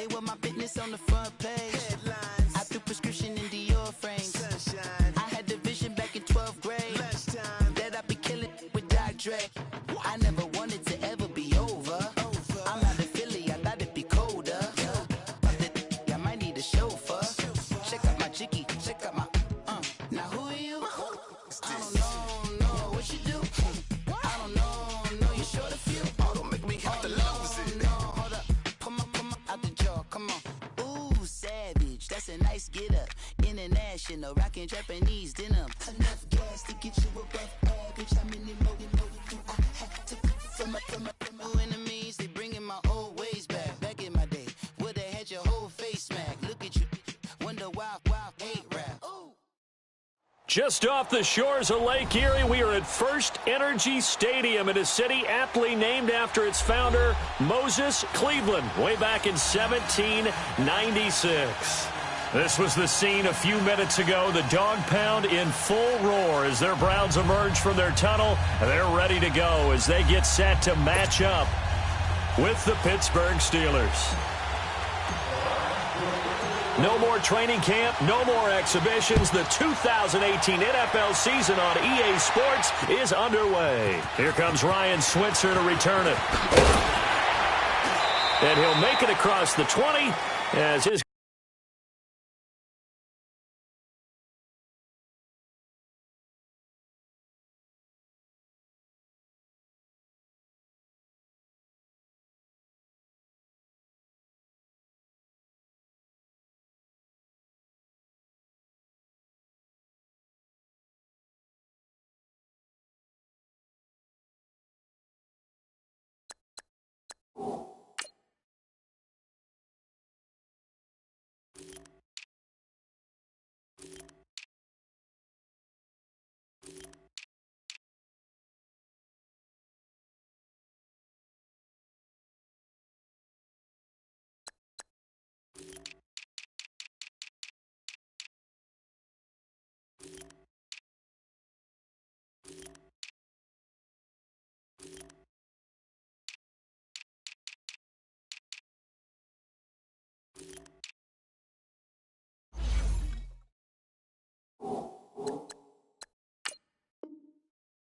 They want my business on the front page. Headlines. I threw prescription in Dior frames. Sunshine. I had the vision back in 12th grade. Lunchtime. That I'd be killing with Dr. Dre. I never wanted to ever be over. I'm out of Philly, I thought it'd be colder. I might need a chauffeur. Check out my chicky, check out my now who are you? I don't know, what you do? I don't know, you short a few. Oh, don't make me have to lose it. No, hold up, come on, out the jaw, come on. Ooh, savage, that's a nice get up. International, rockin' Japanese denim. Enough gas to get you above average. How many more do I have to from my enemies? They bringing my old ways back in my day. Would've had your whole face smacked. Look at you, wonder why ain't rap. Ooh. Just off the shores of Lake Erie, we are at First Energy Stadium in a city aptly named after its founder, Moses Cleveland, way back in 1796. This was the scene a few minutes ago. The dog pound in full roar as their Browns emerge from their tunnel. They're ready to go as they get set to match up with the Pittsburgh Steelers. No more training camp, no more exhibitions. The 2018 NFL season on EA Sports is underway. Here comes Ryan Switzer to return it. And he'll make it across the 20 as his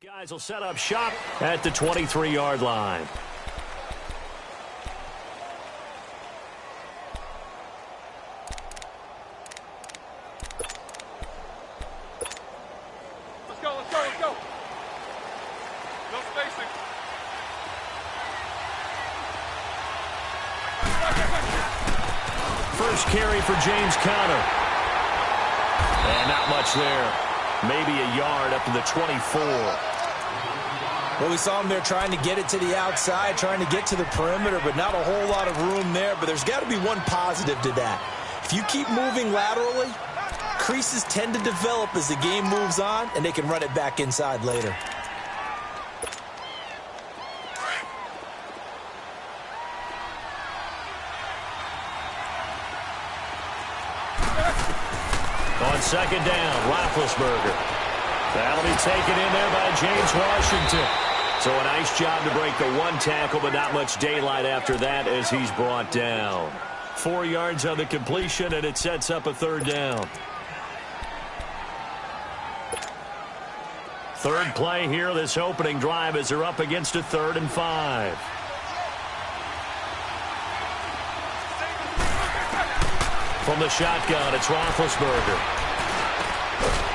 guys will set up shop at the 23-yard line. Let's go. No spacing. First carry for James Conner. And not much there. Maybe a yard up to the 24. Well, we saw him there trying to get it to the outside, trying to get to the perimeter, but not a whole lot of room there. But there's got to be one positive to that. If you keep moving laterally, creases tend to develop as the game moves on, and they can run it back inside later. On second down, Roethlisberger. That'll be taken in there by James Washington. So a nice job to break the one tackle, but not much daylight after that as he's brought down. 4 yards on the completion, and it sets up a third down. Third play here, this opening drive, as they're up against a 3rd and 5. From the shotgun, it's Roethlisberger.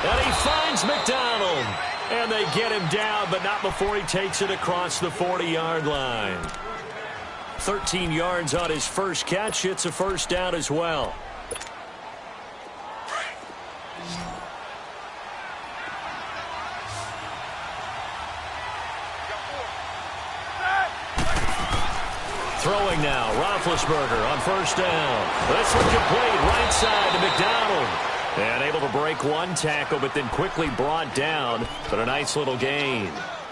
And he finds McDonald. And they get him down, but not before he takes it across the 40-yard line. 13 yards on his first catch. It's a first down as well. Throwing now, Roethlisberger on first down. This one complete, right side to McDonald. And able to break one tackle, but then quickly brought down. But a nice little gain.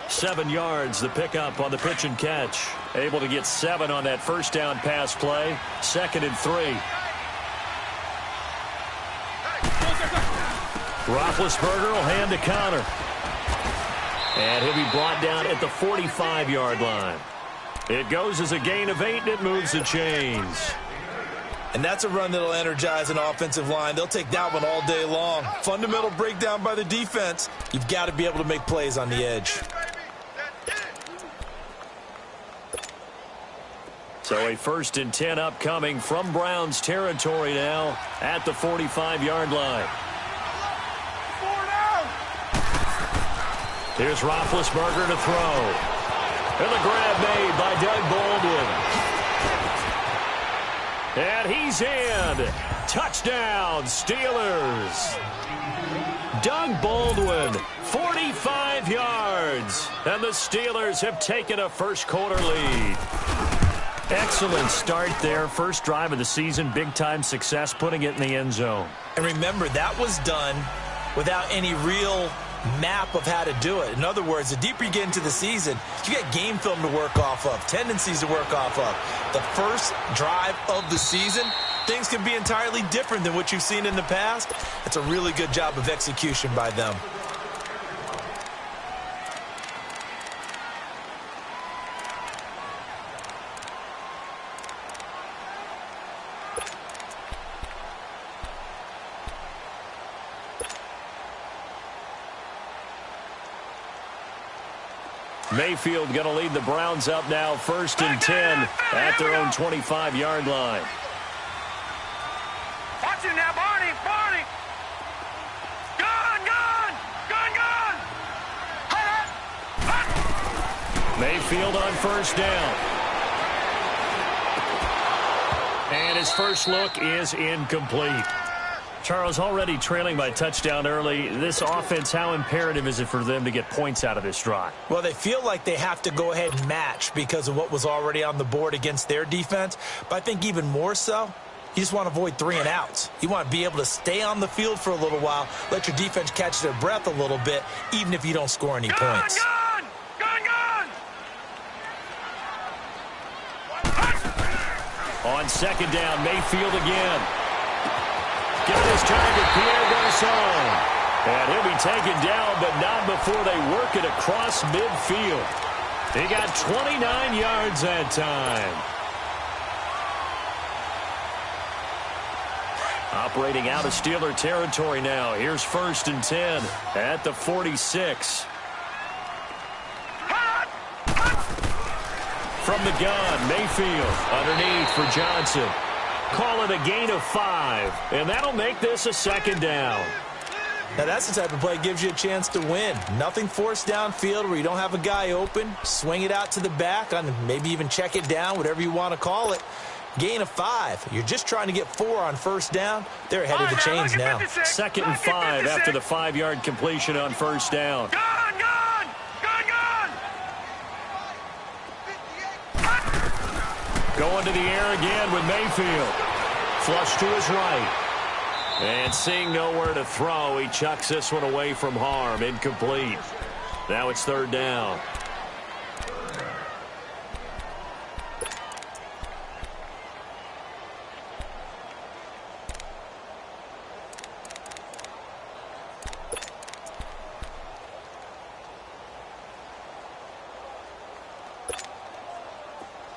7 yards, the pickup on the pitch and catch. Able to get 7 on that first down pass play. 2nd and 3. Roethlisberger will hand to Conner. And he'll be brought down at the 45-yard line. It goes as a gain of 8, and it moves the chains. And that's a run that'll energize an offensive line. They'll take that one all day long. Fundamental breakdown by the defense. You've got to be able to make plays on the edge. So a 1st and 10 upcoming from Browns territory now at the 45-yard line. Here's Roethlisberger to throw. And the grab made by Doug Baldwin. And he's in. Touchdown, Steelers. Doug Baldwin, 45 yards. And the Steelers have taken a first-quarter lead. Excellent start there. First drive of the season. Big-time success putting it in the end zone. And remember, that was done without any real map of how to do it. In other words, the deeper you get into the season, you got game film to work off of, tendencies to work off of. The first drive of the season, things can be entirely different than what you've seen in the past. It's a really good job of execution by them. Mayfield going to lead the Browns up now, 1st and 10 at their own 25-yard line. Watch it now, Barney, Barney. Gun. Mayfield on 1st down. And his first look is incomplete. Charles, already trailing by touchdown early. This offense, how imperative is it for them to get points out of this drive? Well, they feel like they have to go ahead and match because of what was already on the board against their defense. But I think even more so, you just want to avoid 3 and outs. You want to be able to stay on the field for a little while, let your defense catch their breath a little bit, even if you don't score any points. Gun. On 2nd down, Mayfield again. Giving his target, Pierre Garçon. And he'll be taken down, but not before they work it across midfield. He got 29 yards that time. Operating out of Steeler territory now. Here's 1st and 10 at the 46. From the gun, Mayfield underneath for Johnson. Call it a gain of 5, and that'll make this a 2nd down. Now, that's the type of play that gives you a chance to win. Nothing forced downfield where you don't have a guy open. Swing it out to the back, and maybe even check it down, whatever you want to call it. Gain of 5. You're just trying to get 4 on 1st down. They're ahead of the chains now. 2nd and 5 after the 5-yard completion on 1st down. Gun. Going to the air again with Mayfield. Flush to his right. And seeing nowhere to throw, he chucks this one away from harm. Incomplete. Now it's 3rd down.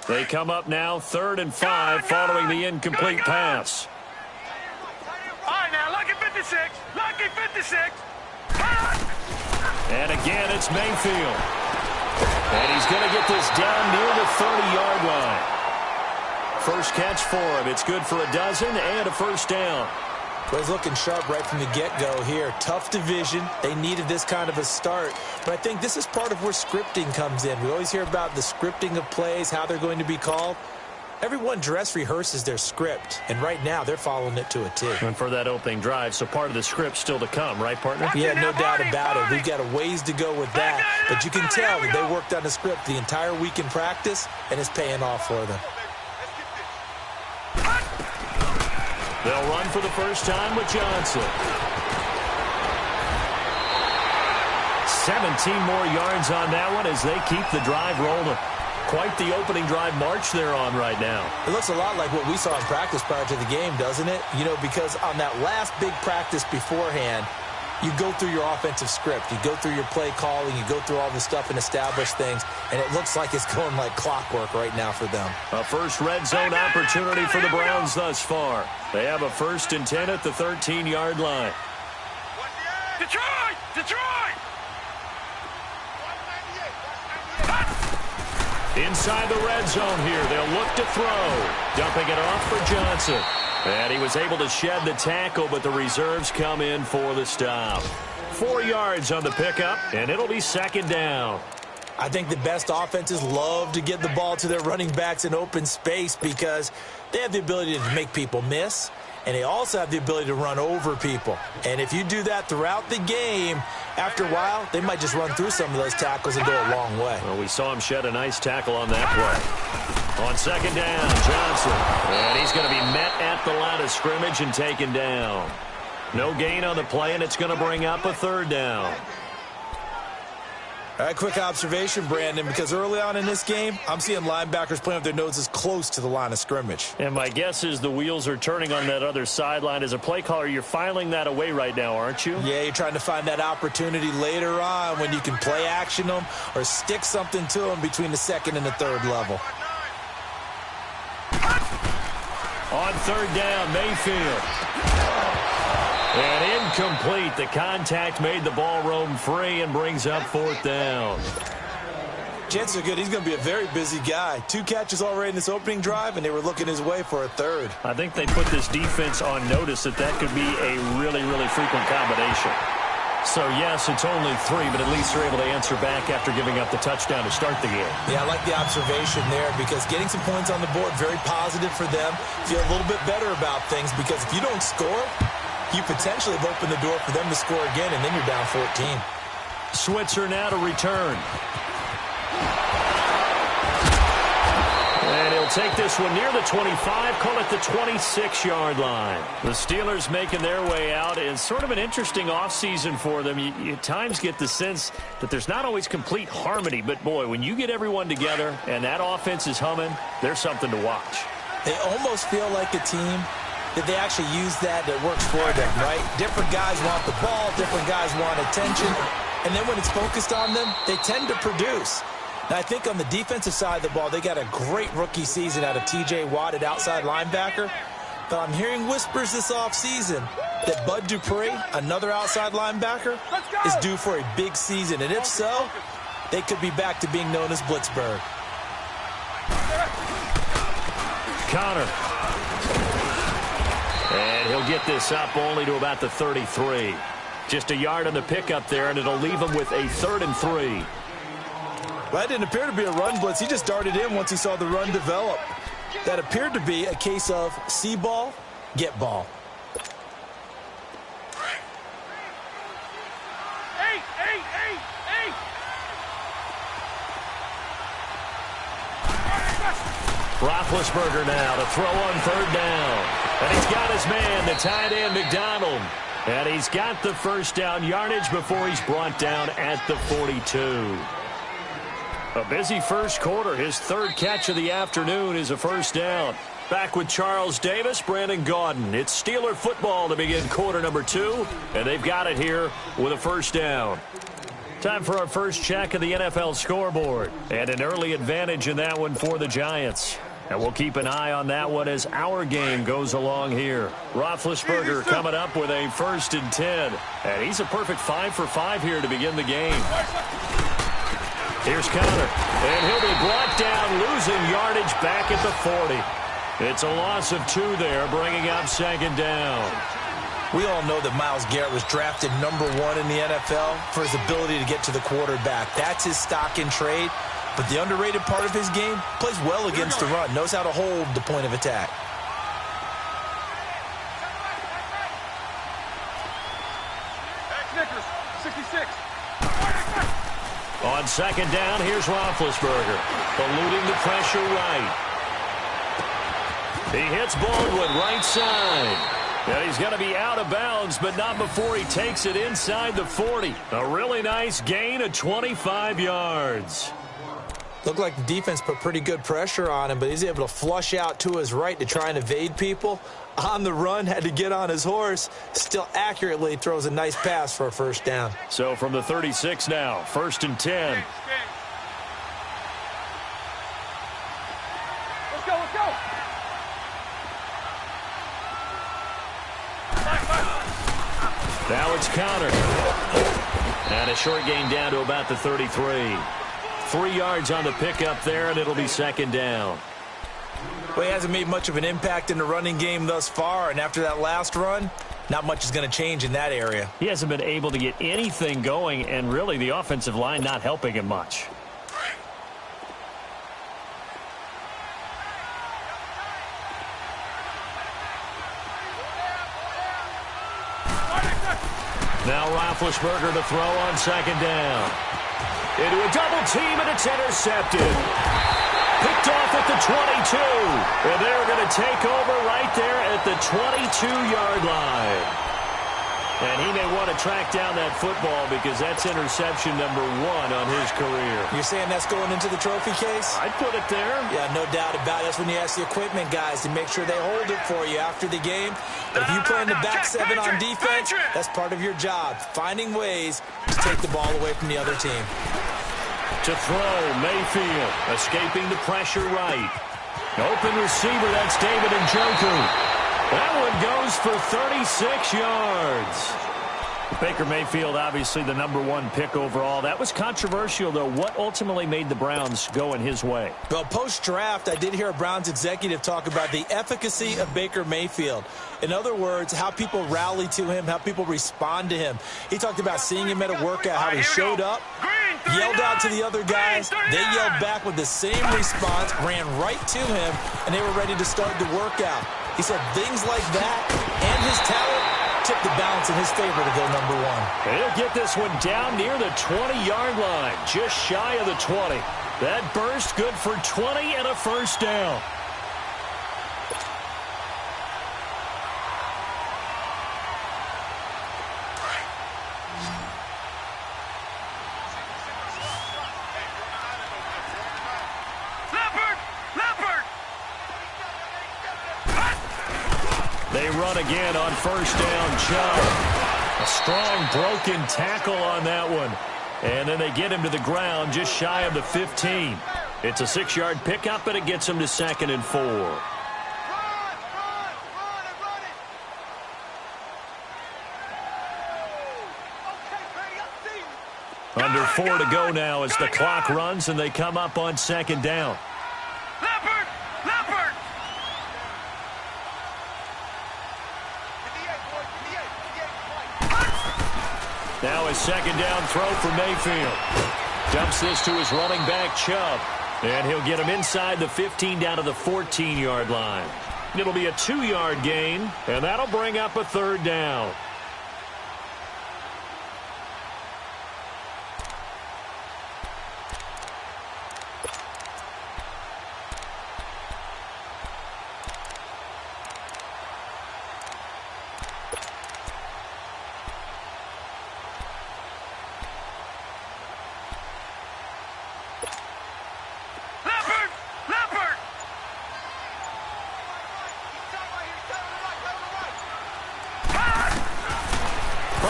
They come up now, 3rd and 5, following the incomplete pass. All right, now, lucky 56. Lucky 56. And again, it's Mayfield. And he's going to get this down near the 30-yard line. First catch for him. It's good for a dozen and a 1st down. Well, he's looking sharp right from the get-go here. Tough division. They needed this kind of a start. But I think this is part of where scripting comes in. We always hear about the scripting of plays, how they're going to be called. Everyone dress rehearses their script, and right now they're following it to a T. And for that opening drive, so part of the script still to come, right, partner? Yeah, no doubt about it. We've got a ways to go with that. But you can tell that they worked on the script the entire week in practice, and it's paying off for them. They'll run for the first time with Johnson. 17 more yards on that one as they keep the drive rolling. Quite the opening drive march they're on right now. It looks a lot like what we saw in practice prior to the game, doesn't it? You know, because on that last big practice beforehand, you go through your offensive script. You go through your play calling. You go through all the stuff and establish things, and it looks like it's going like clockwork right now for them. A first red zone opportunity for the Browns thus far. They have a 1st and 10 at the 13-yard line. Detroit! Detroit! Inside the red zone here, they'll look to throw. Dumping it off for Johnson. And he was able to shed the tackle, but the reserves come in for the stop. 4 yards on the pickup, and it'll be 2nd down. I think the best offenses love to get the ball to their running backs in open space because they have the ability to make people miss, and they also have the ability to run over people. And if you do that throughout the game, after a while, they might just run through some of those tackles and go a long way. Well, we saw him shed a nice tackle on that play. On 2nd down, Johnson. And he's going to be met at the line of scrimmage and taken down. No gain on the play, and it's going to bring up a 3rd down. All right, quick observation, Brandon, because early on in this game, I'm seeing linebackers playing with their noses close to the line of scrimmage. And my guess is the wheels are turning on that other sideline. As a play caller, you're filing that away right now, aren't you? Yeah, you're trying to find that opportunity later on when you can play action them or stick something to them between the 2nd and the 3rd level. On 3rd down, Mayfield. And incomplete. The contact made the ball roam free and brings up 4th down. Jets are good. He's going to be a very busy guy. 2 catches already in this opening drive, and they were looking his way for a 3rd. I think they put this defense on notice that could be a really, really frequent combination. So, yes, it's only 3, but at least they're able to answer back after giving up the touchdown to start the game. Yeah, I like the observation there because getting some points on the board, very positive for them. Feel a little bit better about things because if you don't score, you potentially have opened the door for them to score again, and then you're down 14. Switzer now to return. And he'll take this one near the 25, call it the 26-yard line. The Steelers making their way out. It's sort of an interesting offseason for them. You at times get the sense that there's not always complete harmony, but boy, when you get everyone together and that offense is humming, there's something to watch. They almost feel like a team that they actually use that works for them, right? Different guys want the ball, different guys want attention, and then when it's focused on them, they tend to produce. Now, I think on the defensive side of the ball, they got a great rookie season out of T.J. Watt at outside linebacker, but I'm hearing whispers this offseason that Bud Dupree, another outside linebacker, is due for a big season, and if so, they could be back to being known as Blitzburg. Connor. And he'll get this up only to about the 33. Just a yard on the pickup there, and it'll leave him with a 3rd and 3. Well, that didn't appear to be a run blitz. He just darted in once he saw the run develop. That appeared to be a case of see ball, get ball. Roethlisberger now to throw on 3rd down. And he's got his man, the tight end, McDonald. And he's got the 1st down yardage before he's brought down at the 42. A busy first quarter. His 3rd catch of the afternoon is a 1st down. Back with Charles Davis, Brandon Gaudin. It's Steeler football to begin quarter number 2. And they've got it here with a 1st down. Time for our first check of the NFL scoreboard. And an early advantage in that one for the Giants. And we'll keep an eye on that one as our game goes along here. Roethlisberger coming up with a 1st and 10. And he's a perfect 5 for 5 here to begin the game. Here's Connor. And he'll be brought down, losing yardage back at the 40. It's a loss of 2 there, bringing up 2nd down. We all know that Myles Garrett was drafted #1 in the NFL for his ability to get to the quarterback. That's his stock in trade. But the underrated part of his game, plays well against the run, knows how to hold the point of attack. Snickers, 66. On 2nd down, here's Roethlisberger, eluding the pressure right. He hits Baldwin right side. And he's going to be out of bounds, but not before he takes it inside the 40. A really nice gain of 25 yards. Looked like the defense put pretty good pressure on him, but he's able to flush out to his right to try and evade people. On the run, had to get on his horse. Still accurately throws a nice pass for a first down. So from the 36 now, 1st and 10. Let's go, let's go. Now it's counter. And a short gain down to about the 33. 3 yards on the pickup there, and it'll be 2nd down. Well, he hasn't made much of an impact in the running game thus far, and after that last run, not much is going to change in that area. He hasn't been able to get anything going, and really the offensive line not helping him much. Now Roethlisberger to throw on 2nd down. Into a double team, and it's intercepted. Picked off at the 22. And they're going to take over right there at the 22-yard line. And he may want to track down that football because that's interception number 1 on his career. You're saying that's going into the trophy case? I'd put it there. Yeah, no doubt about it. That's when you ask the equipment guys to make sure they hold it for you after the game. But if you play in the back 7 on defense, that's part of your job, finding ways to take the ball away from the other team. To throw, Mayfield escaping the pressure right. Open receiver, that's David Njoku. That one goes for 36 yards. Baker Mayfield, obviously the number 1 pick overall. That was controversial, though. What ultimately made the Browns go in his way? Well, post-draft, I did hear a Browns executive talk about the efficacy of Baker Mayfield. In other words, how people rally to him, how people respond to him. He talked about seeing him at a workout, how he showed up, yelled out to the other guys. They yelled back with the same response, ran right to him, and they were ready to start the workout. He said things like that and his talent tipped the balance in his favor to go number 1. He'll get this one down near the 20-yard line, just shy of the 20. That burst good for 20 and a first down. They run again on first down, Chubb. A strong broken tackle on that one. And then they get him to the ground just shy of the 15. It's a 6-yard pickup, but it gets him to 2nd and 4. Under 4 to go now as the clock runs, and they come up on 2nd down. Now a 2nd down throw for Mayfield. Dumps this to his running back, Chubb. And he'll get him inside the 15 down to the 14-yard line. It'll be a 2-yard gain, and that'll bring up a 3rd down.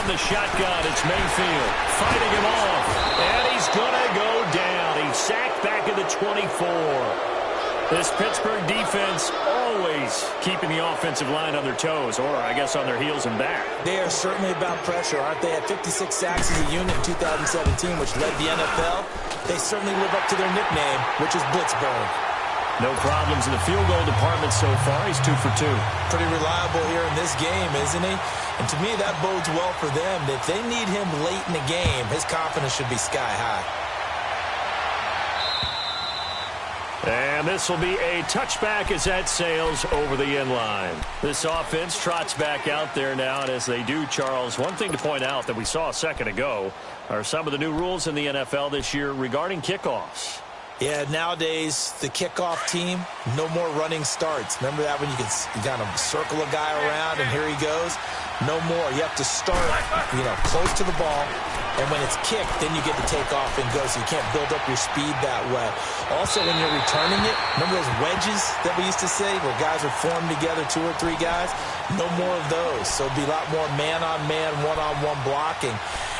The shotgun, it's Mayfield fighting him off, and he's going to go down. He's sacked back at the 24. This Pittsburgh defense always keeping the offensive line on their toes, or I guess on their heels and back. They are certainly about pressure, aren't they? At 56 sacks as a unit in 2017, which led the NFL. They certainly live up to their nickname, which is Blitzburg. No problems in the field goal department so far. He's 2 for 2. Pretty reliable here in this game, isn't he? And to me, that bodes well for them. If they need him late in the game, his confidence should be sky high. And this will be a touchback as that sails over the end line. This offense trots back out there now, and as they do, Charles, one thing to point out that we saw a second ago are some of the new rules in the NFL this year regarding kickoffs. Yeah, nowadays, the kickoff team, no more running starts. Remember that when you kind of circle a guy around and here he goes? No more. You have to start, close to the ball. And when it's kicked, then you get to take off and go, so you can't build up your speed that way. Also, when you're returning it, remember those wedges that we used to say where guys are formed together, 2 or 3 guys? No more of those. So it'll be a lot more man-on-man, one-on-one blocking.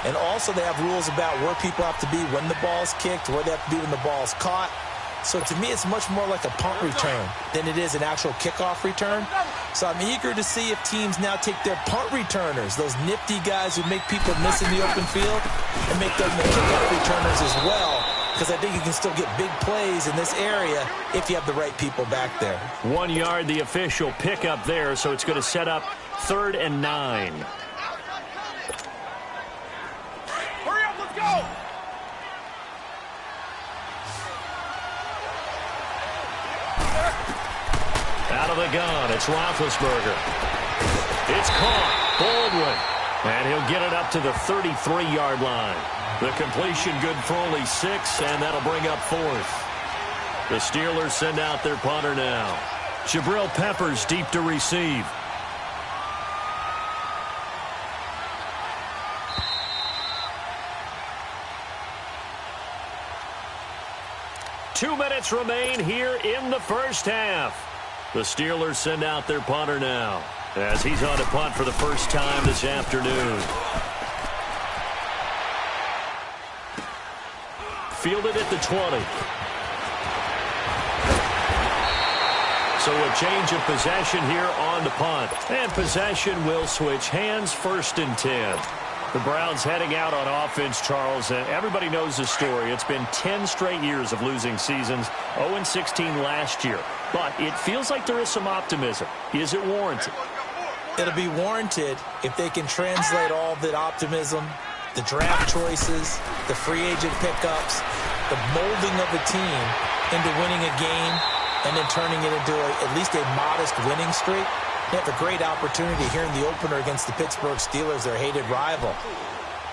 And also they have rules about where people have to be when the ball's kicked, where they have to be when the ball's caught. So to me, it's much more like a punt return than it is an actual kickoff return. So I'm eager to see if teams now take their punt returners, those nifty guys who make people miss in the open field, and make them the kickoff returners as well, because I think you can still get big plays in this area if you have the right people back there. 1 yard, the official pickup there, so it's going to set up 3rd and 9. Hurry up, let's go! Out of the gun, it's Roethlisberger. It's caught. Baldwin. And he'll get it up to the 33-yard line. The completion good for only 6, and that'll bring up 4th. The Steelers send out their punter now. Jabril Peppers deep to receive. Two minutes remain here in the first half. The Steelers send out their punter now as he's on to punt for the first time this afternoon. Fielded at the 20. So a change of possession here on the punt. And possession will switch hands, 1st and 10. The Browns heading out on offense, Charles, and everybody knows the story. It's been 10 straight years of losing seasons, 0-16 last year. But it feels like there is some optimism. Is it warranted? It'll be warranted if they can translate all that optimism, the draft choices, the free agent pickups, the molding of the team into winning a game and then turning it into at least a modest winning streak. They have a great opportunity here in the opener against the Pittsburgh Steelers, their hated rival.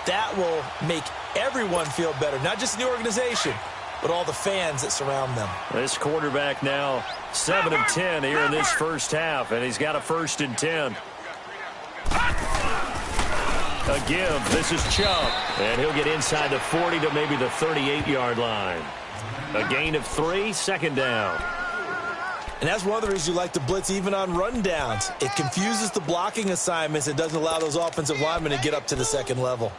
That will make everyone feel better, not just the organization, but all the fans that surround them. This quarterback now 7 of 10 here in this first half, and he's got a 1st and 10. A give. This is Chubb, and he'll get inside the 40 to maybe the 38-yard line. A gain of 3, 2nd down. And that's one of the reasons you like to blitz even on rundowns. It confuses the blocking assignments. It doesn't allow those offensive linemen to get up to the 2nd level.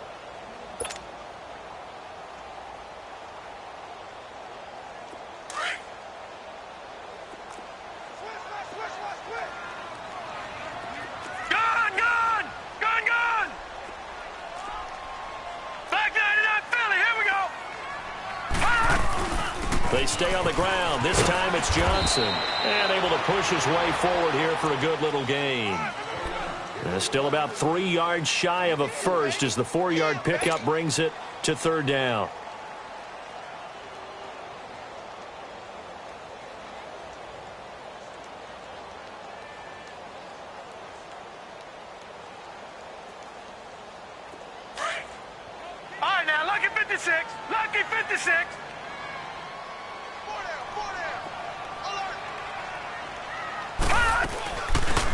They stay on the ground. This time it's Johnson. And able to push his way forward here for a good little gain. Still about 3 yards shy of a first as the 4-yard pickup brings it to 3rd down. All right, now, lucky 56. Lucky 56.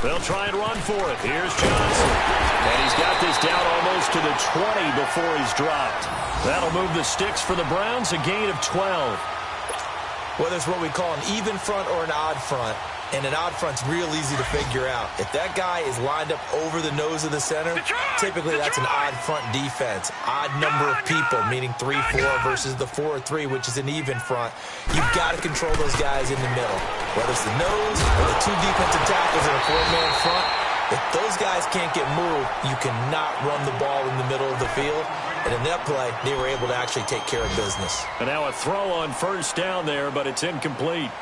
They'll try and run for it. Here's Johnson. And he's got this down almost to the 20 before he's dropped. That'll move the sticks for the Browns, a gain of 12. Whether it's what we call an even front or an odd front, and an odd front's real easy to figure out. If that guy is lined up over the nose of the center, typically that's an odd front defense. Odd number of people, meaning 3-4 versus the 4-3, which is an even front. You've got to control those guys in the middle. Whether it's the nose or the 2 defensive tackles in a 4-man front, if those guys can't get moved, you cannot run the ball in the middle of the field. And in that play, they were able to actually take care of business. And now a throw on 1st down there, but it's incomplete.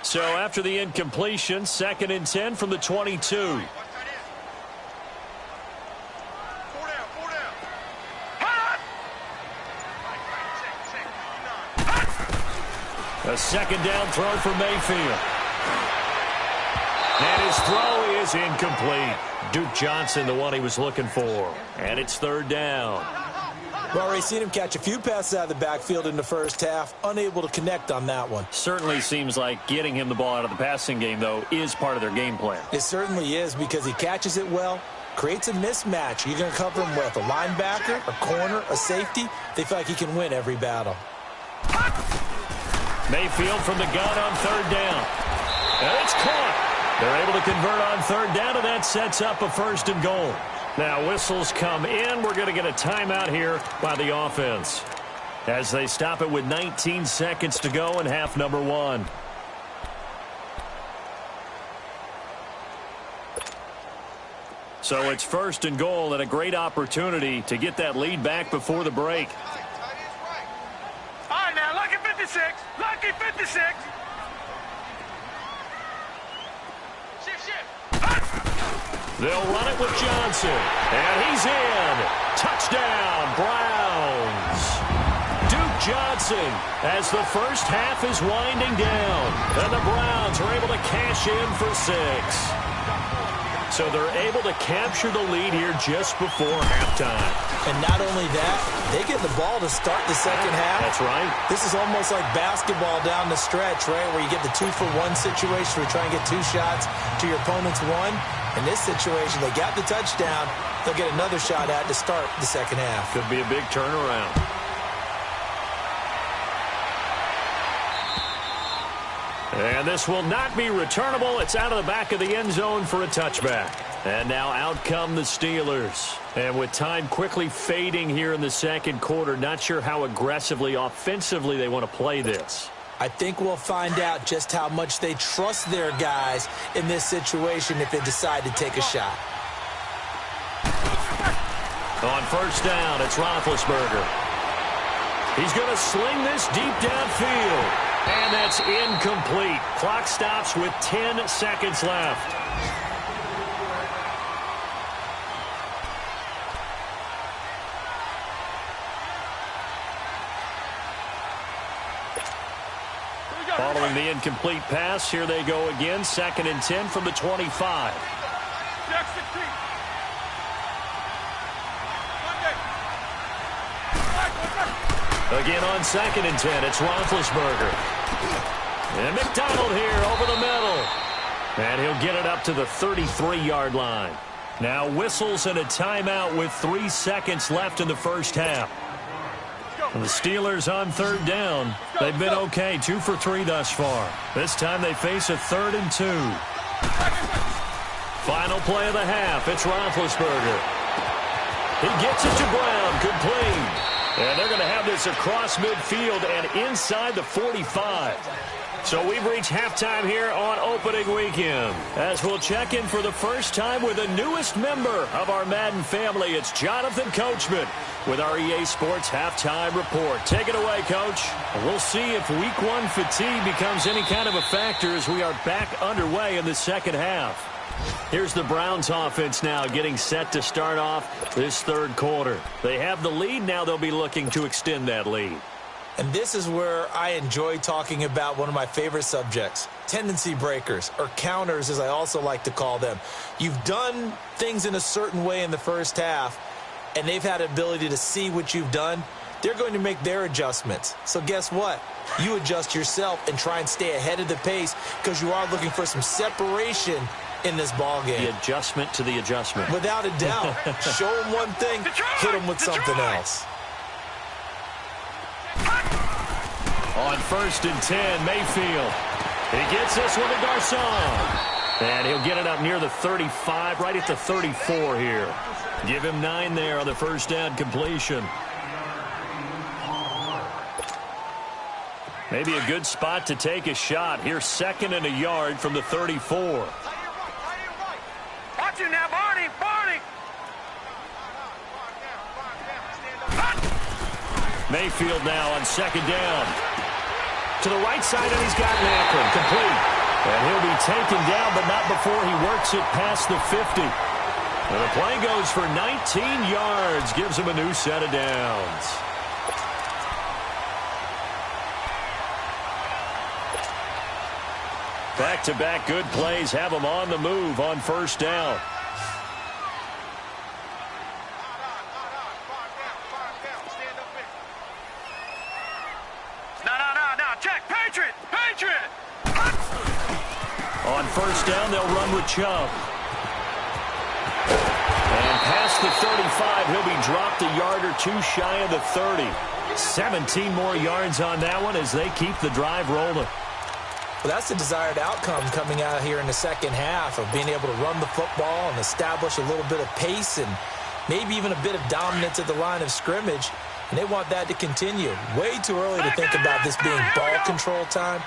So after the incompletion, 2nd and 10 from the 22. A 2nd down throw for Mayfield. And his throw is incomplete. Duke Johnson, the one he was looking for. And it's third down. We've already seen him catch a few passes out of the backfield in the first half, unable to connect on that one. Certainly seems like getting him the ball out of the passing game, though, is part of their game plan. It certainly is, because he catches it well, creates a mismatch. You're going to cover him with a linebacker, a corner, a safety. They feel like he can win every battle. Mayfield from the gun on third down. And it's caught. They're able to convert on third down, and that sets up a first and goal. Now whistles come in. We're going to get a timeout here by the offense as they stop it with 19 seconds to go in half number one. So it's first and goal, and a great opportunity to get that lead back before the break. All right, now, lucky 56. Lucky 56. They'll run it with Johnson. And he's in. Touchdown, Browns. Duke Johnson as the first half is winding down. And the Browns are able to cash in for 6. So they're able to capture the lead here just before halftime. And not only that, they get the ball to start the second half. That's right. This is almost like basketball down the stretch, right, where you get the 2-for-1 situation where you try and get 2 shots to your opponent's 1. In this situation, they got the touchdown. They'll get another shot at to start the second half. Could be a big turnaround. And this will not be returnable. It's out of the back of the end zone for a touchback. And now out come the Steelers. And with time quickly fading here in the second quarter, not sure how aggressively, offensively they want to play this. I think we'll find out just how much they trust their guys in this situation if they decide to take a shot. On first down, it's Roethlisberger. He's going to sling this deep downfield. And that's incomplete. Clock stops with 10 seconds left. Following the incomplete pass, here they go again. 2nd and 10 from the 25. Again on 2nd and 10, it's Roethlisberger. And McDonald here over the middle. And he'll get it up to the 33-yard line. Now whistles and a timeout with 3 seconds left in the first half. And the Steelers on third down. They've been okay, 2 for 3 thus far. This time they face a 3rd and 2. Final play of the half, it's Roethlisberger. He gets it to Brown, complete. And they're going to have this across midfield and inside the 45. So we've reached halftime here on opening weekend. As we'll check in for the first time with the newest member of our Madden family, it's Jonathan Coachman with our EA Sports Halftime Report. Take it away, Coach. We'll see if Week 1 fatigue becomes any kind of a factor as we are back underway in the second half. Here's the Browns offense now getting set to start off this third quarter. They have the lead. Now they'll be looking to extend that lead. And this is where I enjoy talking about one of my favorite subjects, tendency breakers, or counters as I also like to call them. You've done things in a certain way in the first half, and they've had the ability to see what you've done. They're going to make their adjustments. So guess what? You adjust yourself and try and stay ahead of the pace because you are looking for some separation in this ball game. The adjustment to the adjustment. Without a doubt. Show them one thing, hit them with something else. On 1st and 10, Mayfield. He gets this one to Garcon. And he'll get it up near the 35, right at the 34 here. Give him 9 there on the first down completion. Maybe a good spot to take a shot. Here's 2nd and a yard from the 34. Watch it now, Barney! Barney! Mayfield now on 2nd down. To the right side, and he's got Macklin complete. And he'll be taken down, but not before he works it past the 50. And the play goes for 19 yards, gives him a new set of downs. Back-to-back good plays have them on the move on first down. No. Check. Patriot. On first down, they'll run with Chubb. And past the 35, he'll be dropped a yard or two shy of the 30. 17 more yards on that one as they keep the drive rolling. Well, that's the desired outcome coming out here in the second half of being able to run the football and establish a little bit of pace and maybe even a bit of dominance at the line of scrimmage. And they want that to continue. Way too early to think about this being ball control time.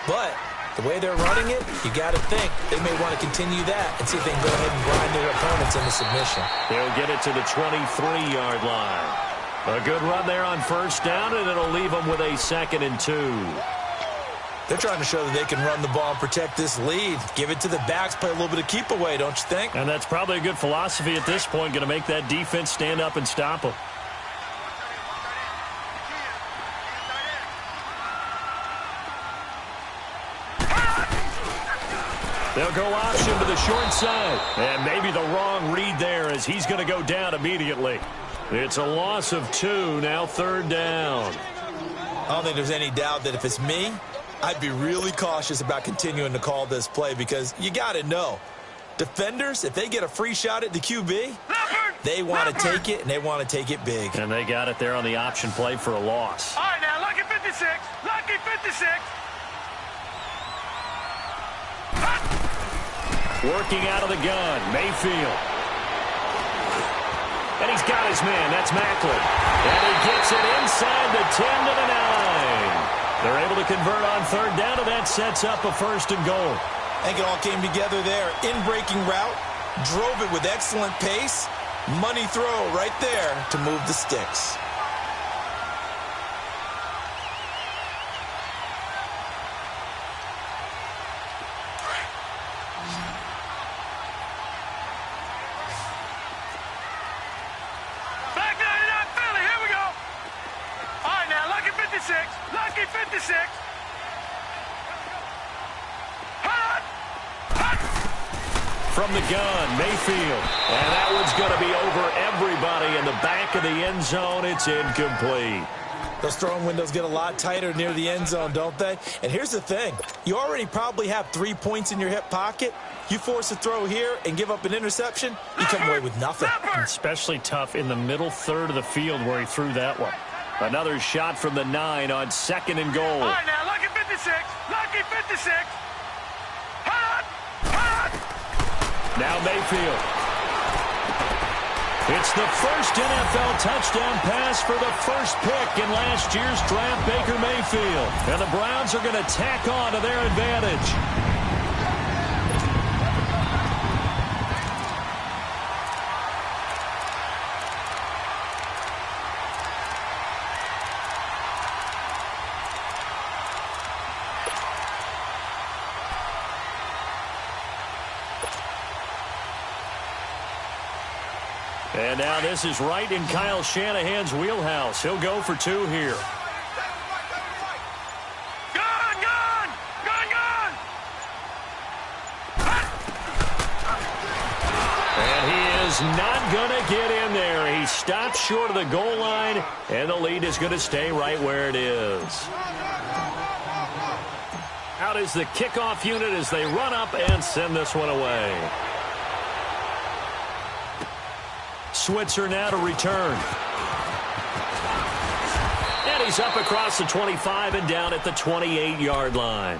But the way they're running it, you got to think they may want to continue that and see if they can go ahead and grind their opponents into submission. They'll get it to the 23-yard line. A good run there on first down, and it'll leave them with a 2nd and 2. They're trying to show that they can run the ball and protect this lead. Give it to the backs, play a little bit of keep away, don't you think? And that's probably a good philosophy at this point, going to make that defense stand up and stop them. They'll go option to the short side. And maybe the wrong read there as he's going to go down immediately. It's a loss of 2, now 3rd down. I don't think there's any doubt that if it's me, I'd be really cautious about continuing to call this play because you got to know, defenders, if they get a free shot at the QB, they want to take it, and they want to take it big. And they got it there on the option play for a loss. All right, now, lucky 56. Lucky 56. Working out of the gun, Mayfield. And he's got his man, that's Macklin. And he gets it inside the 10 to the 9. They're able to convert on 3rd down, and that sets up a 1st and goal. I think it all came together there. In-breaking route, drove it with excellent pace. Money throw right there to move the sticks. Lucky 56. From the gun, Mayfield. And that one's going to be over everybody in the back of the end zone. It's incomplete. Those throwing windows get a lot tighter near the end zone, don't they? And here's the thing. You already probably have 3 points in your hip pocket. You force a throw here and give up an interception, you come away with nothing. Especially tough in the middle third of the field where he threw that one. Another shot from the 9 on 2nd and goal. All right, now, lucky 56. Lucky 56. Now Mayfield. It's the first NFL touchdown pass for the first pick in last year's draft, Baker Mayfield. And the Browns are going to tack on to their advantage. And now this is right in Kyle Shanahan's wheelhouse. He'll go for 2 here. Gun! And he is not going to get in there. He stops short of the goal line, and the lead is going to stay right where it is. Out is the kickoff unit as they run up and send this one away. Switzer now to return. And he's up across the 25 and down at the 28-yard line.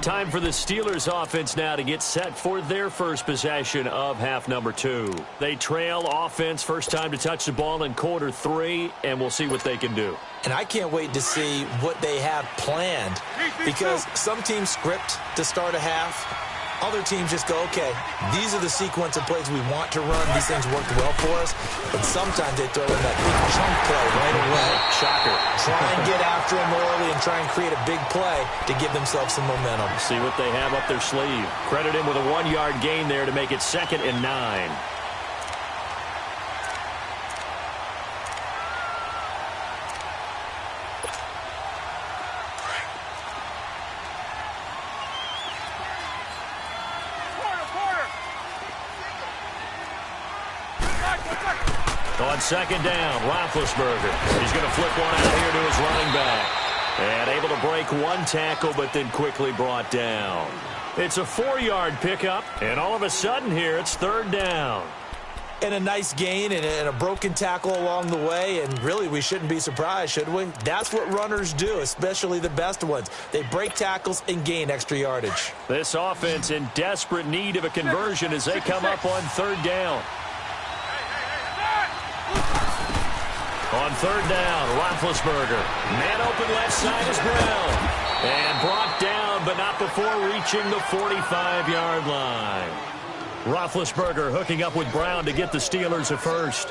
Time for the Steelers offense now to get set for their first possession of half number 2. They trail offense, first time to touch the ball in quarter 3, and we'll see what they can do. And I can't wait to see what they have planned because some teams script to start a half. Other teams just go, okay, these are the sequence of plays we want to run. These things worked well for us. But sometimes they throw in that big chunk play right away. Shocker. Try and get after them early and try and create a big play to give themselves some momentum. See what they have up their sleeve. Credit him with a 1-yard gain there to make it 2nd and 9. On second down, Roethlisberger. He's going to flip one out here to his running back. And able to break one tackle, but then quickly brought down. It's a 4-yard pickup, and all of a sudden here, it's third down. And a nice gain and a broken tackle along the way, and really we shouldn't be surprised, should we? That's what runners do, especially the best ones. They break tackles and gain extra yardage. This offense in desperate need of a conversion as they come up on third down. On third down, Roethlisberger. Man open left side is Brown. And brought down, but not before reaching the 45-yard line. Roethlisberger hooking up with Brown to get the Steelers a first.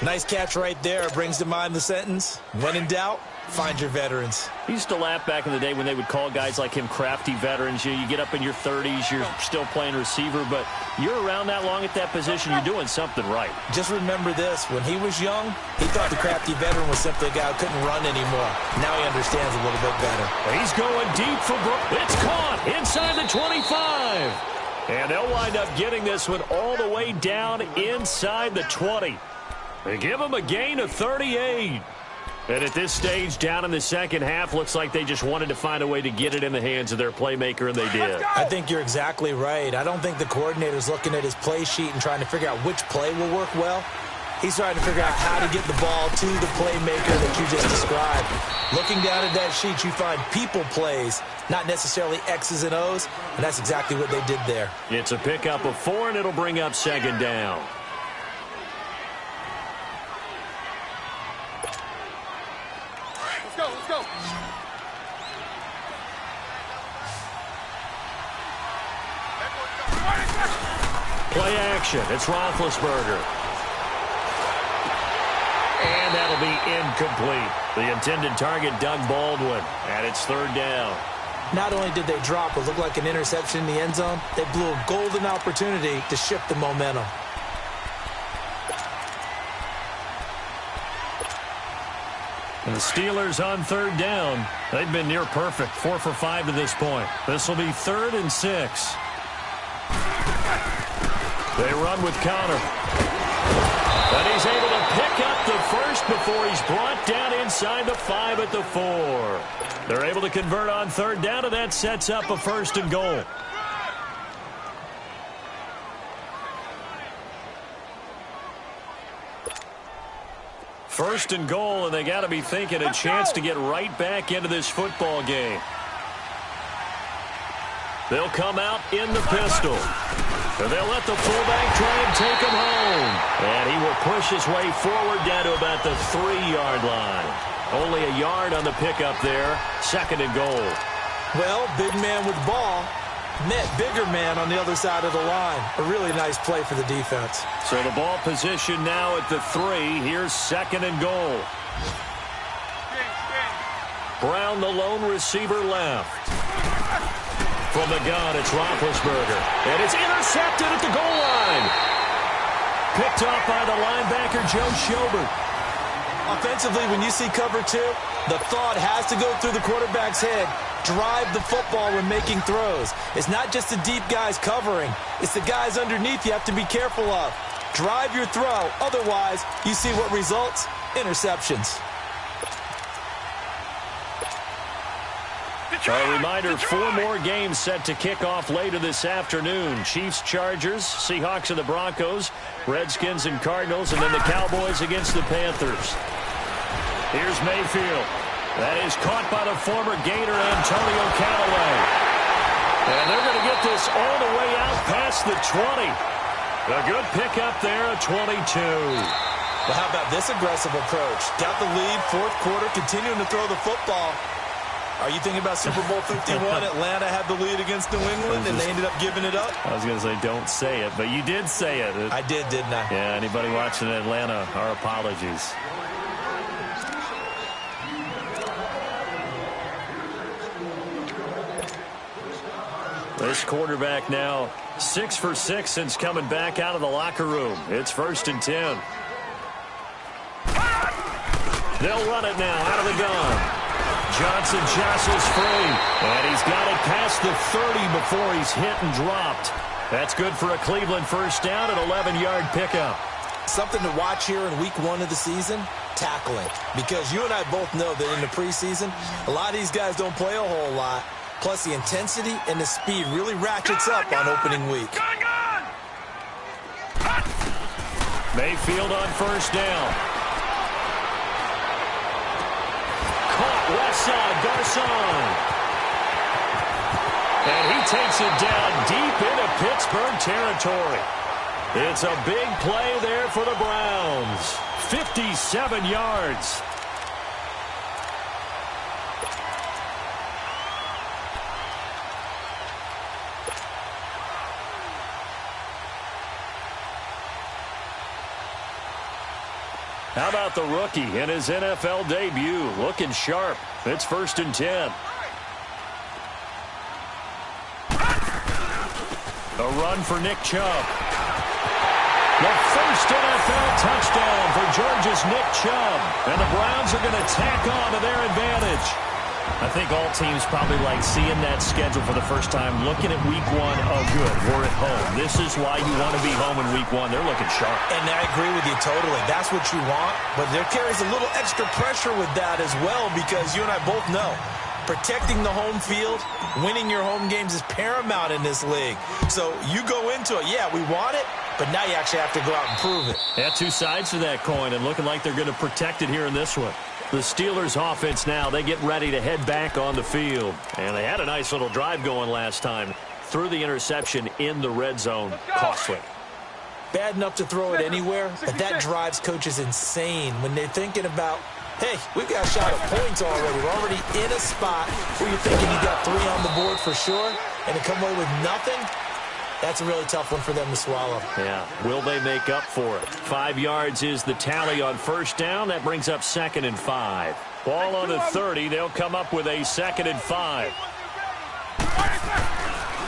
Nice catch right there. Brings to mind the sentence, when in doubt, find your veterans. I used to laugh back in the day when they would call guys like him crafty veterans. You get up in your 30s, you're still playing receiver, but you're around that long at that position, you're doing something right. Just remember this. When he was young, he thought the crafty veteran was simply a guy who couldn't run anymore. Now he understands a little bit better. He's going deep for Brook. It's caught inside the 25. And they'll wind up getting this one all the way down inside the 20. They give him a gain of 38. And at this stage, down in the second half, looks like they just wanted to find a way to get it in the hands of their playmaker, and they did. I think you're exactly right. I don't think the coordinator's looking at his play sheet and trying to figure out which play will work well. He's trying to figure out how to get the ball to the playmaker that you just described. Looking down at that sheet, you find people plays, not necessarily X's and O's, and that's exactly what they did there. It's a pickup of 4, and it'll bring up second down. Let's go. Play action. It's Roethlisberger. And that'll be incomplete. The intended target, Doug Baldwin. And it's third down. Not only did they drop what looked like an interception in the end zone, they blew a golden opportunity to shift the momentum. And the Steelers on third down. They've been near perfect, 4 for 5 to this point. This will be 3rd and 6. They run with Connor. And he's able to pick up the first before he's brought down inside the 5 at the 4. They're able to convert on third down, and that sets up a 1st and goal. First and goal, and they got to be thinking a chance to get right back into this football game. They'll come out in the pistol. And they'll let the fullback try and take him home. And he will push his way forward down to about the 3-yard line. Only a yard on the pickup there. 2nd and goal. Well, big man with ball met bigger man on the other side of the line. A really nice play for the defense. So the ball position now at the 3. Here's 2nd and goal. Brown, the lone receiver, left. From the gun, it's Roethlisberger. And it's intercepted at the goal line. Picked off by the linebacker, Joe Schobert. Offensively, when you see cover 2, the thought has to go through the quarterback's head. Drive the football when making throws. It's not just the deep guys covering. It's the guys underneath you have to be careful of. Drive your throw. Otherwise, you see what results? Interceptions. A reminder, 4 more games set to kick off later this afternoon. Chiefs, Chargers, Seahawks and the Broncos, Redskins and Cardinals, and then the Cowboys against the Panthers. Here's Mayfield. That is caught by the former Gator Antonio Callaway. And they're going to get this all the way out past the 20. A good pickup there, a 22. Well, how about this aggressive approach? Got the lead, 4th quarter, continuing to throw the football. Are you thinking about Super Bowl 51? Atlanta had the lead against New England, and they ended up giving it up? I was going to say, don't say it, but you did say it. I did, didn't I? Yeah, anybody watching Atlanta, our apologies. This quarterback now 6 for 6 since coming back out of the locker room. It's 1st and 10. They'll run it now out of the gun. Johnson jostles free, and he's got it past the 30 before he's hit and dropped. That's good for a Cleveland 1st down, an 11-yard pickup. Something to watch here in week 1 of the season, tackling. Because you and I both know that in the preseason, a lot of these guys don't play a whole lot. Plus, the intensity and the speed really ratchets up on opening week. Mayfield on first down. Caught left side, Garcon. And he takes it down deep into Pittsburgh territory. It's a big play there for the Browns. 57 yards. How about the rookie in his NFL debut? Looking sharp. It's 1st and 10. A run for Nick Chubb. The first NFL touchdown for Georgia's Nick Chubb. And the Browns are going to tack on to their advantage. I think all teams probably like seeing that schedule for the first time, looking at week 1. Oh, good, we're at home. This is why you want to be home in week 1. They're looking sharp. And I agree with you totally. That's what you want. But there carries a little extra pressure with that as well, because you and I both know protecting the home field, winning your home games is paramount in this league. So you go into it, yeah, we want it, but now you actually have to go out and prove it. Yeah, 2 sides to that coin, and looking like they're going to protect it here in this one. The Steelers offense now, they get ready to head back on the field. And they had a nice little drive going last time. Threw the interception in the red zone. Costly. Bad enough to throw it anywhere, but that drives coaches insane when they're thinking about, hey, we've got a shot at points already. We're already in a spot where you're thinking you got 3 on the board for sure, and to come away with nothing, that's a really tough one for them to swallow. Yeah, will they make up for it? 5 yards is the tally on first down. That brings up 2nd and 5. Ball on the 30. They'll come up with a 2nd and 5.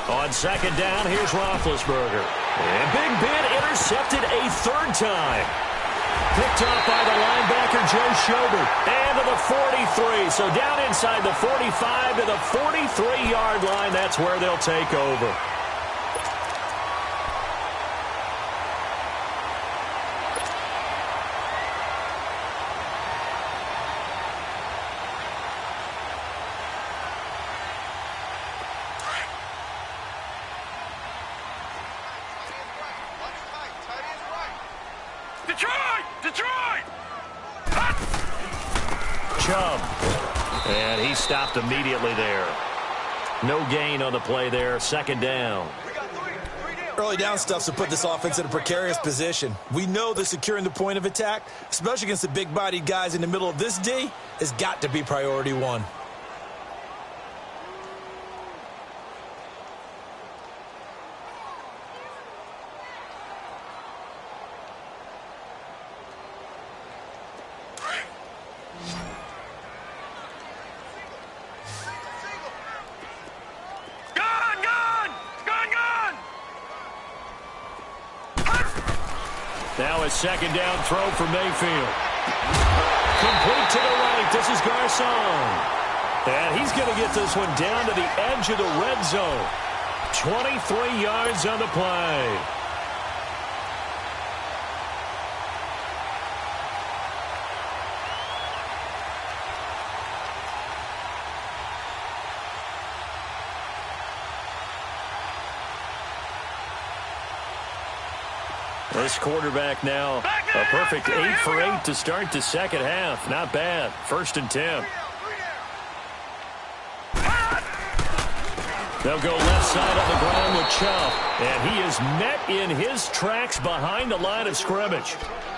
On 2nd down, here's Roethlisberger. And Big Ben intercepted a 3rd time. Picked up by the linebacker, Joe Schobert. And to the 43. So down inside the 45 to the 43-yard line. That's where they'll take over. Chubb. And he stopped immediately there. No gain on the play there. 2nd down. Early down stuff to put this offense in a precarious position. We know that securing the point of attack, especially against the big-bodied guys in the middle of this D, has got to be priority 1. Now a 2nd down throw for Mayfield. Complete to the right. This is Garcon. And he's going to get this one down to the edge of the red zone. 23 yards on the play. This quarterback now a perfect 8 for 8 to start the 2nd half. Not bad. 1st and 10. They'll go left side on the ground with Chubb. And he is met in his tracks behind the line of scrimmage.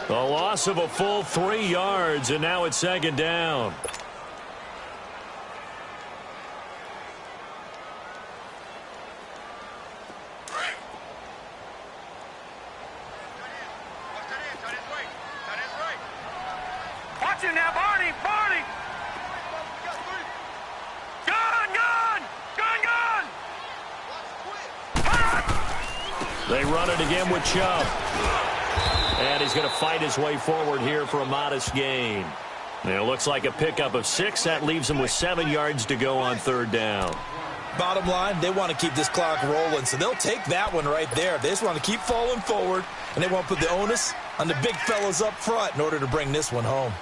A loss of a full 3 yards, and now it's 2nd down. They run it again with Chubb. And he's going to fight his way forward here for a modest gain. And it looks like a pickup of 6. That leaves him with 7 yards to go on 3rd down. Bottom line, they want to keep this clock rolling, so they'll take that one right there. They just want to keep falling forward, and they want to put the onus on the big fellas up front in order to bring this one home.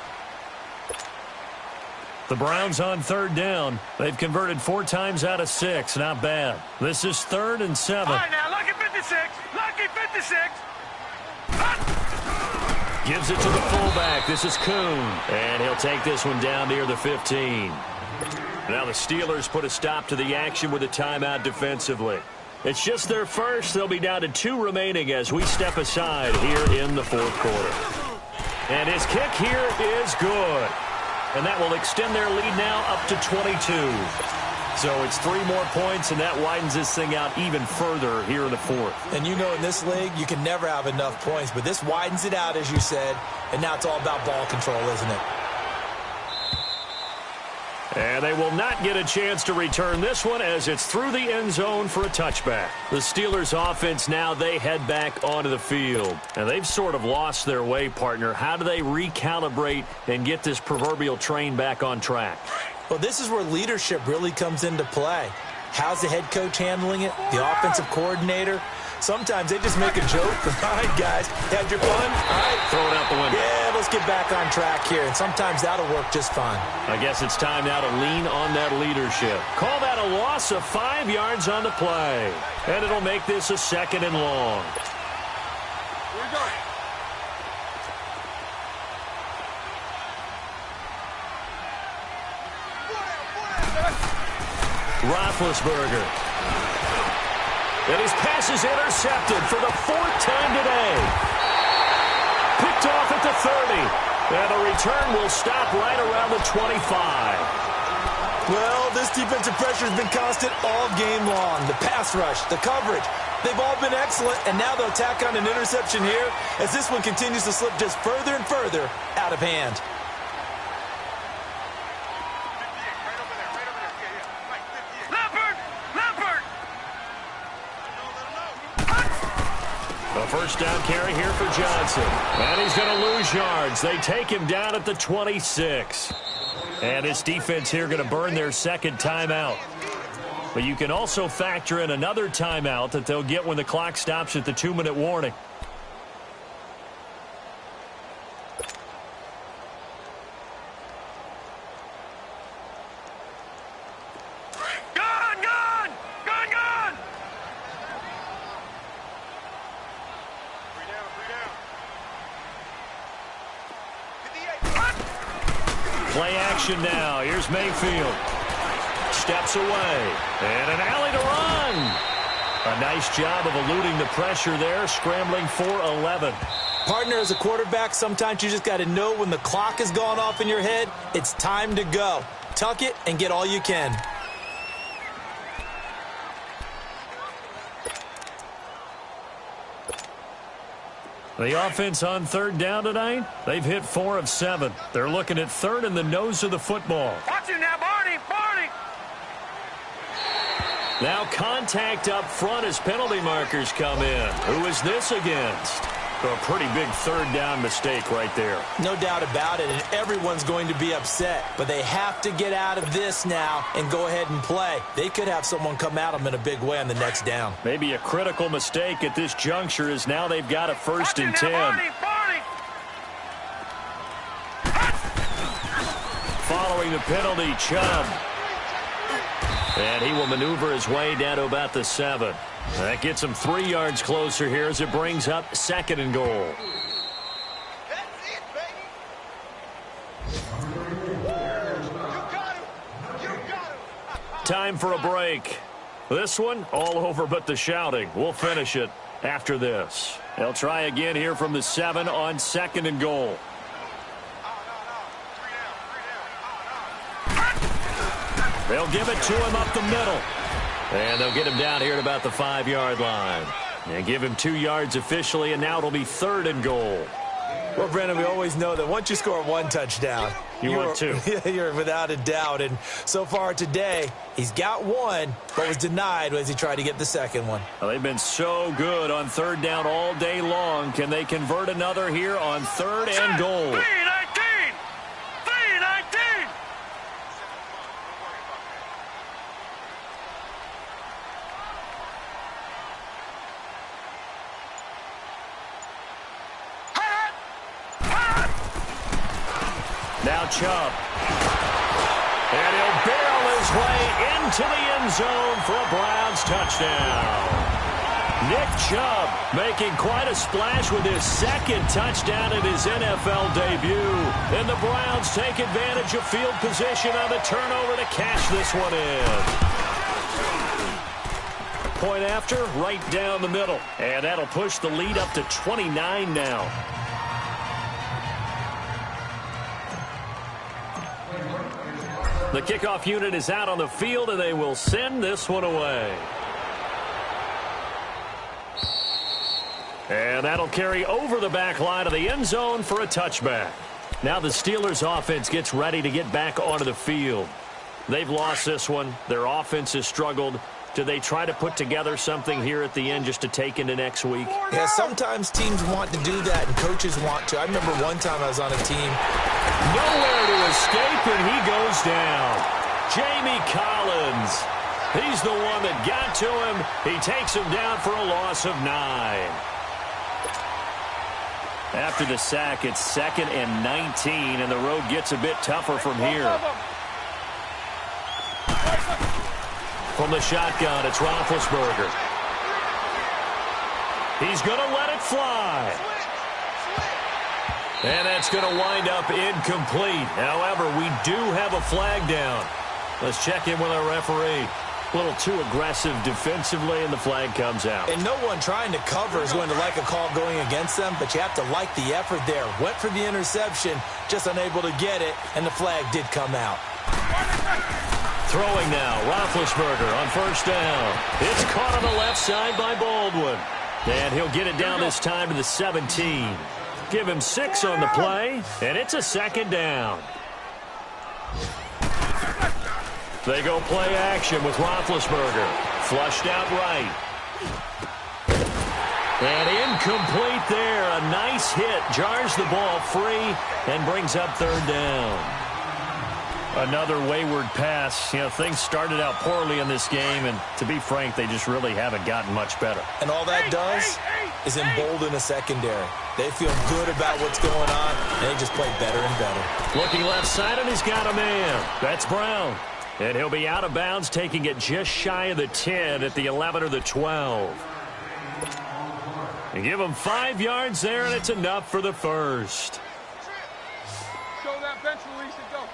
The Browns on third down. They've converted 4 times out of 6. Not bad. This is 3rd and 7. All right, now, lucky 56. Lucky 56. Gives it to the fullback. This is Kuhn. And he'll take this one down near the 15. Now the Steelers put a stop to the action with a timeout defensively. It's just their first. They'll be down to 2 remaining as we step aside here in the 4th quarter. And his kick here is good. And that will extend their lead now up to 22. So it's 3 more points, and that widens this thing out even further here in the 4th. And you know in this league, you can never have enough points, but this widens it out, as you said, and now it's all about ball control, isn't it? And they will not get a chance to return this one as it's through the end zone for a touchback. The Steelers offense now, they head back onto the field. And they've sort of lost their way, partner. How do they recalibrate and get this proverbial train back on track? Well, this is where leadership really comes into play. How's the head coach handling it? The offensive coordinator? Sometimes they just make a joke. All right, guys, had your fun? All right. Throw it out the window. Yeah, let's get back on track here. And sometimes that'll work just fine. I guess it's time now to lean on that leadership. Call that a loss of 5 yards on the play. And it'll make this a 2nd and long. Here we go. Roethlisberger. And his pass is intercepted for the 4th time today. Picked off at the 30. And the return will stop right around the 25. Well, this defensive pressure has been constant all game long. The pass rush, the coverage, they've all been excellent. And now they'll tack on an interception here as this one continues to slip just further and further out of hand. A first down carry here for Johnson. And he's going to lose yards. They take him down at the 26. And this defense here going to burn their 2nd timeout. But you can also factor in another timeout that they'll get when the clock stops at the 2-minute warning. Play action now. Here's Mayfield. Steps away. And an alley to run. A nice job of eluding the pressure there, scrambling for 11. Partner, as a quarterback, sometimes you just got to know when the clock has gone off in your head, it's time to go. Tuck it and get all you can. The offense on 3rd down tonight, they've hit 4 of 7. They're looking at 3rd in the nose of the football. Watch him now, Barney. Barney. Now contact up front as penalty markers come in. Who is this against? A pretty big 3rd down mistake right there. No doubt about it, and everyone's going to be upset. But they have to get out of this now and go ahead and play. They could have someone come at them in a big way on the next down. Maybe a critical mistake at this juncture is now they've got a 1st and 10. Barney. Barney. Following the penalty, Chubb. And he will maneuver his way down to about the 7. That gets him 3 yards closer here as it brings up 2nd and goal. That's it, baby. You got him. You got him. Time for a break. This one, all over but the shouting. We'll finish it after this. They'll try again here from the 7 on 2nd and goal. They'll give it to him up the middle. And they'll get him down here at about the 5-yard line. And give him 2 yards officially, and now it'll be 3rd and goal. Well, Brandon, we always know that once you score 1 touchdown, want 2. You're without a doubt. And so far today, he's got 1, but was denied as he tried to get the 2nd one. Well, they've been so good on 3rd down all day long. Can they convert another here on 3rd and goal? 3-19. 3-19. Now Chubb. And he'll barrel his way into the end zone for a Browns touchdown. Nick Chubb making quite a splash with his second touchdown in his NFL debut. And the Browns take advantage of field position on the turnover to cash this one in. Point after, right down the middle. And that'll push the lead up to 29 now. The kickoff unit is out on the field, and they will send this one away. And that'll carry over the back line of the end zone for a touchback. Now the Steelers' offense gets ready to get back onto the field. They've lost this one. Their offense has struggled. Do they try to put together something here at the end just to take into next week? Yeah, sometimes teams want to do that, and coaches want to. I remember one time I was on a team. Nowhere to escape, and he goes down. Jamie Collins. He's the one that got to him. He takes him down for a loss of 9. After the sack, it's 2nd and 19, and the road gets a bit tougher from here. From the shotgun, it's Roethlisberger. He's going to let it fly. And that's going to wind up incomplete. However, we do have a flag down. Let's check in with our referee. A little too aggressive defensively, and the flag comes out. And no one trying to cover is going to like a call going against them, but you have to like the effort there. Went for the interception, just unable to get it, and the flag did come out. Throwing now, Roethlisberger on first down. It's caught on the left side by Baldwin. And he'll get it down this time to the 17. Give him 6 on the play, and it's a 2nd down. They go play action with Roethlisberger. Flushed out right. And incomplete there. A nice hit. Jars the ball free and brings up 3rd down. Another wayward pass. You know, things started out poorly in this game, and to be frank, they just really haven't gotten much better. And all that does is embolden the secondary. They feel good about what's going on, and they just play better and better. Looking left side, and he's got a man. That's Brown. And he'll be out of bounds, taking it just shy of the 10 at the 11 or the 12. And give him 5 yards there, and it's enough for the first. Show that bench release and go.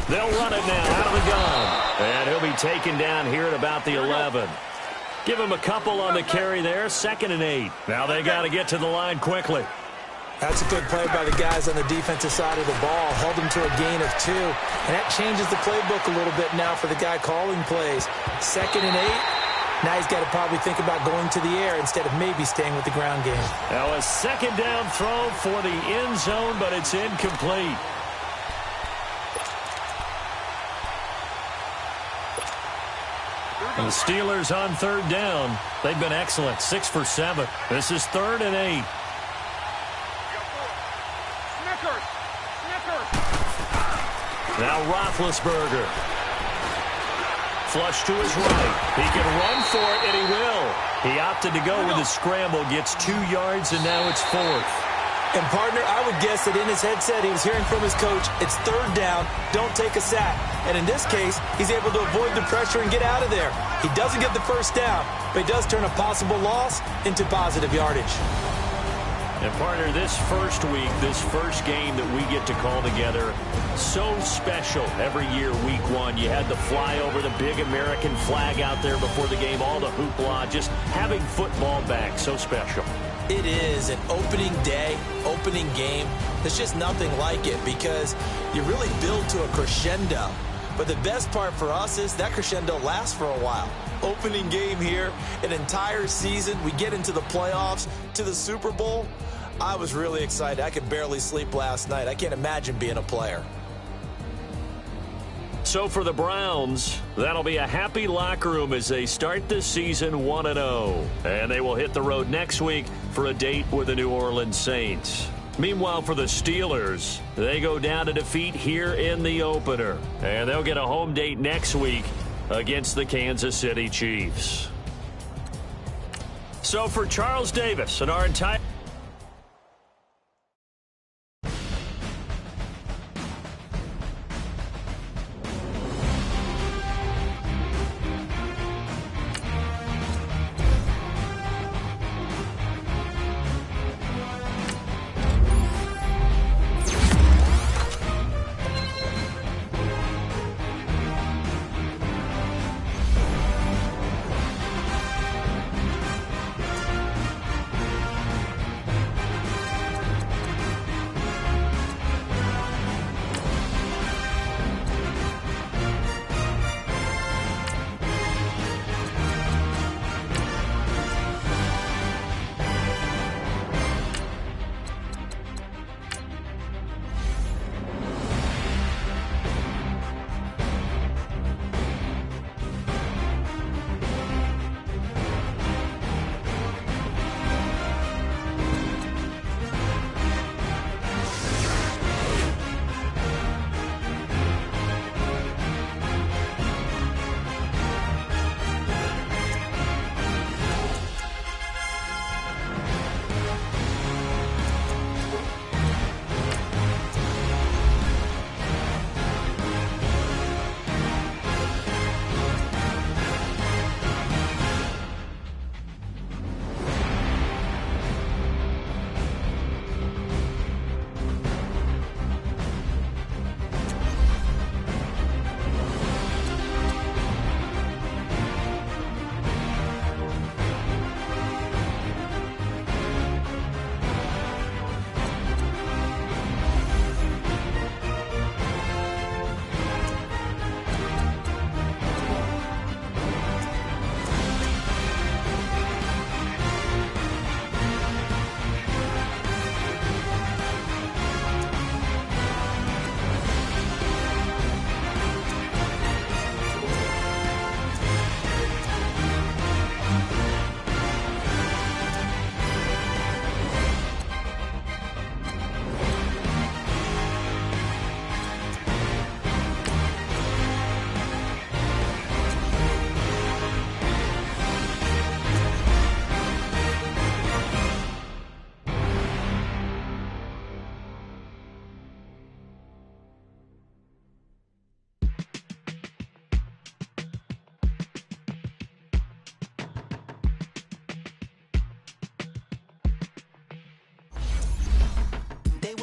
They'll run it now out of the gun. And he'll be taken down here at about the 11. Give him a couple on the carry there, 2nd and 8. Now they got to get to the line quickly. That's a good play by the guys on the defensive side of the ball. Held them to a gain of 2. And that changes the playbook a little bit now for the guy calling plays. 2nd and 8. Now he's got to probably think about going to the air instead of maybe staying with the ground game. Now a 2nd down throw for the end zone, but it's incomplete. And the Steelers on 3rd down. They've been excellent, 6 for 7. This is 3rd and 8. Now Roethlisberger. Flush to his right. He can run for it, and he will. He opted to go with a scramble, gets 2 yards, and now it's 4th. And, partner, I would guess that in his headset he was hearing from his coach, it's 3rd down, don't take a sack. And in this case, he's able to avoid the pressure and get out of there. He doesn't get the first down, but he does turn a possible loss into positive yardage. And, partner, this first week, this first game that we get to call together, so special every year, week 1. You had the flyover, the big American flag out there before the game, all the hoopla, just having football back, so special. It is an opening day, opening game. There's just nothing like it because you really build to a crescendo. But the best part for us is that crescendo lasts for a while. Opening game here, an entire season. We get into the playoffs, to the Super Bowl. I was really excited. I could barely sleep last night. I can't imagine being a player. So for the Browns, that'll be a happy locker room as they start this season 1-0. And they will hit the road next week for a date with the New Orleans Saints. Meanwhile, for the Steelers, they go down to defeat here in the opener. And they'll get a home date next week against the Kansas City Chiefs. So for Charles Davis and our entire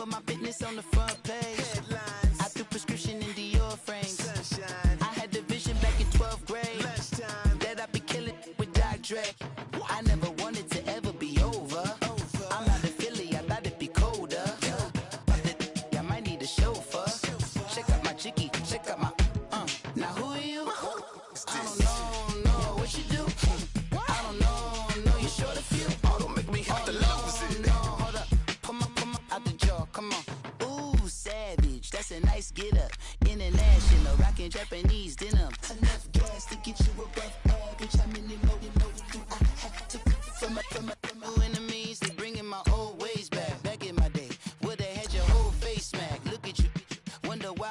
with my fitness on the front page. Headlines. I threw prescription in Dior frames. Sunshine. I had the vision back in 12th grade. Lunchtime. That I'd be killing with Dr. Dre. I never wanted to ever be over. I'm out of Philly, I thought it'd be colder. I might need a chauffeur. Check out my chicky, check out my now who are you? I don't know what you do. I don't know you short a few. Oh, don't make me have to lose it. No, hold up, pull my out the jaw, come on. Ooh, savage, that's a nice get up. International, rockin' Japanese denim. Enough gas to get you above average. How many more do I have to from my enemies? They bringing my old ways back. Back in my day, would've had your whole face smacked. Look at you, wonder why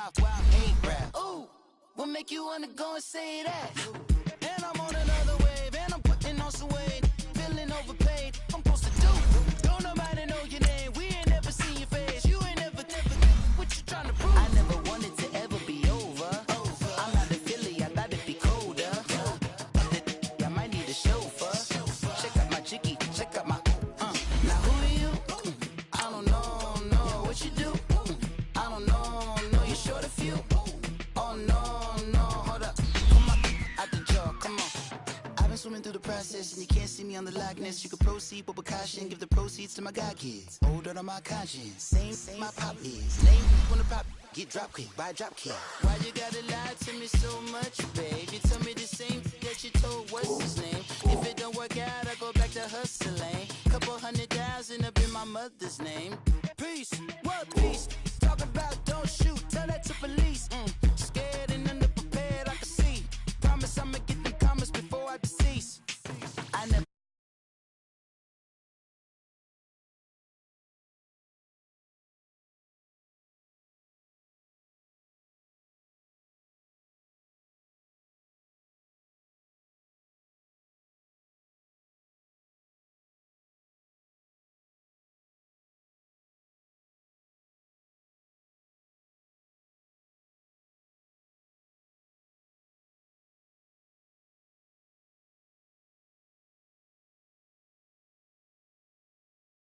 hate rap. Ooh, what make you wanna go and say that? And I'm on another wave, and I'm putting on some weight. Feeling overpaid, I'm supposed to do. Don't nobody know your name, we ain't never seen your face. You ain't never, what you trying to prove? I never wanted to ever be over. I'm out of Philly, I thought it'd be colder. I might need a chauffeur. Check out my chicky, check out my now who are you? I don't know what you do. I don't know you short a few. Oh no, hold up, come on, out the jaw, come on. I've been swimming through the process and you can't see me on the Loch Ness. You can proceed with caution, give the proceeds to my god kids. Older on my conscience, same my pop is. Name when the pop get drop quick, buy drop kick. Why you gotta lie to me so much, babe? You tell me the same that you told what's his name. If it don't work out, I go back to hustling. Couple 100,000 up in my mother's name. Peace, what peace? Talk about don't shoot, tell that to police. Scared and underprepared, I can see. Promise I'ma get the comments before I decease.